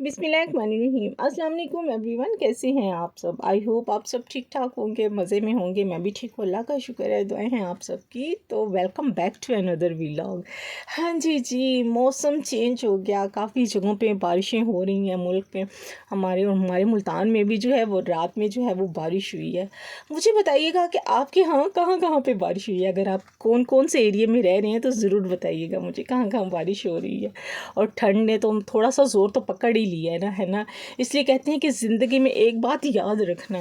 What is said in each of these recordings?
बिस्मिल्लाहिर्रहमानिर्रहीम। अस्सलाम वालेकुम एवरीवन, कैसे हैं आप सब। आई होप आप सब ठीक ठाक होंगे, मज़े में होंगे। मैं भी ठीक हूँ, अल्लाह का शुक्र है, दुआएं हैं आप सब की। तो welcome back to another vlog. हाँ जी, मौसम चेंज हो गया, काफ़ी जगहों पे बारिशें हो रही हैं मुल्क में। हमारे मुल्तान में भी जो है वो रात में जो है वो बारिश हुई है। मुझे बताइएगा कि आपके यहाँ कहाँ कहाँ पे बारिश हुई है। अगर आप कौन कौन से एरिया में रह रहे हैं तो ज़रूर बताइएगा मुझे कहाँ कहाँ बारिश हो रही है। और ठंड ने तो थोड़ा सा ज़ोर तो पकड़ ही लिया है ना। इसलिए कहते हैं कि ज़िंदगी में एक बात याद रखना,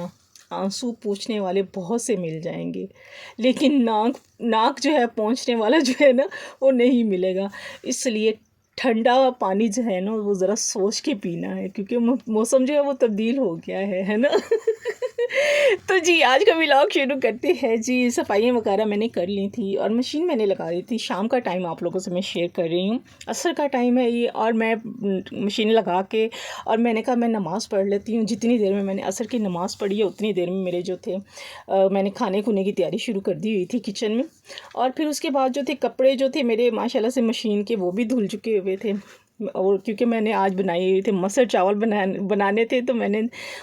आंसू पूछने वाले बहुत से मिल जाएंगे, लेकिन नाक नाक जो है पहुंचने वाला जो है ना वो नहीं मिलेगा। इसलिए ठंडा पानी जो है ना वो ज़रा सोच के पीना है, क्योंकि मौसम जो है वो तब्दील हो गया है ना। तो जी आज का व्लॉग शुरू करते हैं। जी सफाइयाँ वगैरह मैंने कर ली थी और मशीन मैंने लगा दी थी। शाम का टाइम आप लोगों से मैं शेयर कर रही हूँ, असर का टाइम है ये। और मैं मशीन लगा के और मैंने कहा मैं नमाज़ पढ़ लेती हूँ। जितनी देर में मैंने असर की नमाज़ पढ़ी है उतनी देर में मेरे जो थे मैंने खाने खुने की तैयारी शुरू कर दी हुई थी किचन में। और फिर उसके बाद जो थे कपड़े जो थे मेरे माशाल्लाह से मशीन के वो भी धुल चुके हुए थे। और क्योंकि मैंने आज बनाए हुए थे मसर चावल बनाने थे, तो मैंने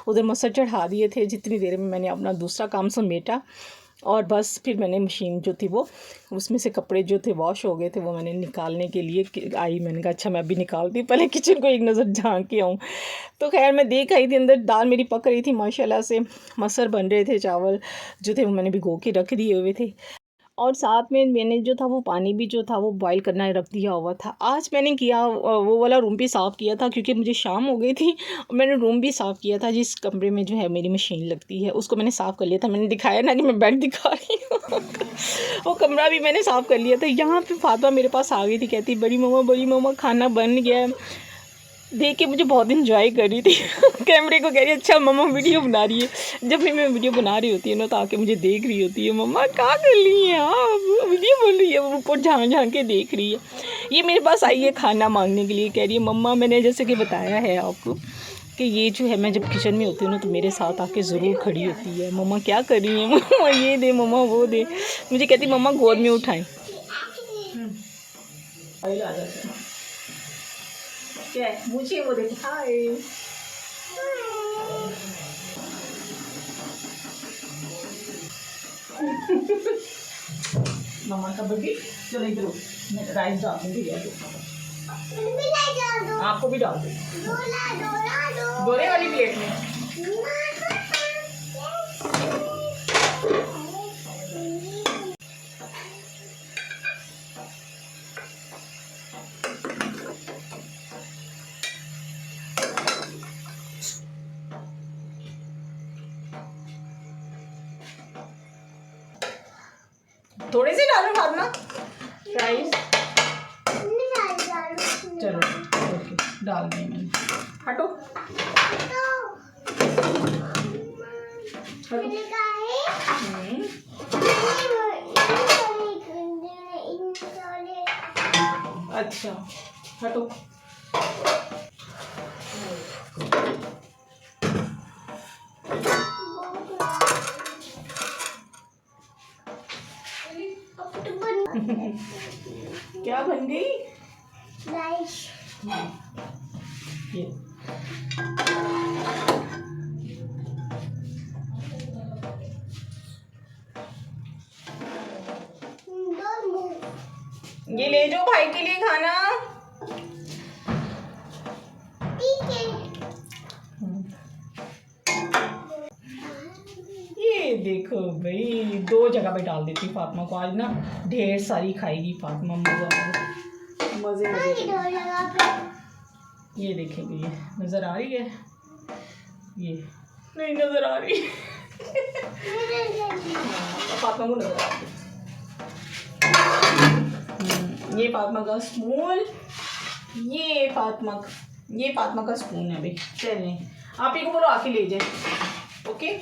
उधर मसर चढ़ा दिए थे। जितनी देर में मैंने अपना दूसरा काम समेटा और बस फिर मैंने मशीन जो थी वो उसमें से कपड़े जो थे वॉश हो गए थे वो मैंने निकालने के लिए आई। मैंने कहा अच्छा मैं अभी निकालती, पहले किचन को एक नज़र झांक के आऊँ। तो खैर मैं देख आई थी, अंदर दाल मेरी पक रही थी माशाल्लाह से, मसर बन रहे थे, चावल जो थे वो मैंने भिगो के रख दिए हुए थे। और साथ में मैंने जो था वो पानी भी जो था वो बॉईल करना रख दिया हुआ था। आज मैंने किया वो वाला रूम भी साफ़ किया था, क्योंकि मुझे शाम हो गई थी। मैंने रूम भी साफ़ किया था जिस कमरे में जो है मेरी मशीन लगती है, उसको मैंने साफ़ कर लिया था। मैंने दिखाया ना कि मैं बेड दिखा रही हूँ। वो कमरा भी मैंने साफ़ कर लिया था। यहाँ पे फातिमा मेरे पास आ गई थी, कहती बड़ी मम्मा खाना बन गया है। देख के मुझे बहुत इंजॉय कर रही थी। कैमरे को कह रही है अच्छा मम्मा वीडियो बना रही है। जब भी मैं वीडियो बना रही होती है ना तो आके मुझे देख रही होती है, मम्मा क्या कर रही है आप, वीडियो बन रही है। वो ऊपर झांक झांक के देख रही है। ये मेरे पास आई है खाना मांगने के लिए, कह रही है मम्मा मैंने जैसे कि बताया है आपको कि ये जो है मैं जब किचन में होती हूँ ना तो मेरे साथ आके ज़रूर खड़ी होती है। मम्मा क्या कर रही है, मम्मा ये दे, मम्मा वो दे। मुझे कहती मम्मा गोद में उठाएं। क्या मुझे वो देखी हाय। मम्मा का बर्थडे चलो इधर मैं राइस डाल दूँगी। आपको भी डाल दो दोरे वाली प्लेट में। थोड़े से डालो फातिमा राइस। चलो ओके डाल दिए मैंने। हटो अच्छा हटो। क्या बन गई राइस। ये ले जाओ भाई के लिए खाना। ये देखो भाई दो जगह पे डाल देती फातिमा को, आज ना ढेर सारी खाएगी फातिमा मजे मजे। ये देखेंगे, ये नज़र आ रही है, ये नहीं नज़र आ रही। फातिमा को नज़र आ रही। ये फातिमा का स्पून, ये फातिमा का स्पून है भाई। चलें आप ही को बोलो आके ले जाए। ओके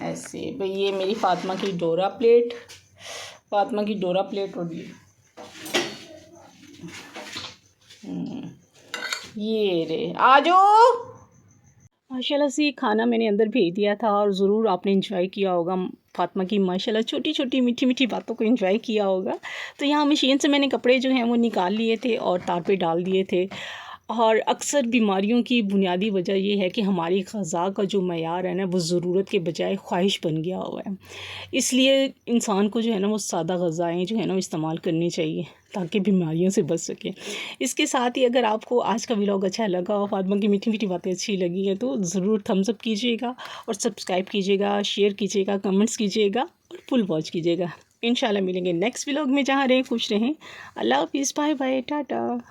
ऐसे भाई। ये मेरी फातिमा की डोरा प्लेट, फातिमा की डोरा प्लेट। और ये रे आ जाओ। माशाल्लाह से ये खाना मैंने अंदर भेज दिया था और ज़रूर आपने एंजॉय किया होगा फ़ातिमा की माशाल्लाह छोटी-छोटी मीठी-मीठी बातों को एंजॉय किया होगा। तो यहाँ मशीन से मैंने कपड़े जो हैं वो निकाल लिए थे और तार पे डाल दिए थे। और अक्सर बीमारियों की बुनियादी वजह ये है कि हमारी ग़िज़ा का जो मयार है ना वो ज़रूरत के बजाय ख्वाहिश बन गया हुआ है। इसलिए इंसान को जो है ना वो सादा ग़िज़ाएँ जो है ना वो इस्तेमाल करनी चाहिए ताकि बीमारियों से बच सके। इसके साथ ही अगर आपको आज का व्लॉग अच्छा लगा और फ़ातिमा की मीठी-मीठी बातें अच्छी लगी हैं तो ज़रूर थम्स अप कीजिएगा और सब्सक्राइब कीजिएगा, शेयर कीजिएगा, कमेंट्स कीजिएगा और फुल वॉच कीजिएगा। इंशाल्लाह मिलेंगे नेक्स्ट व्लॉग में। जहाँ रहें खुश रहें। अल्लाह हाफ़िज़, बाय बाय, टाटा।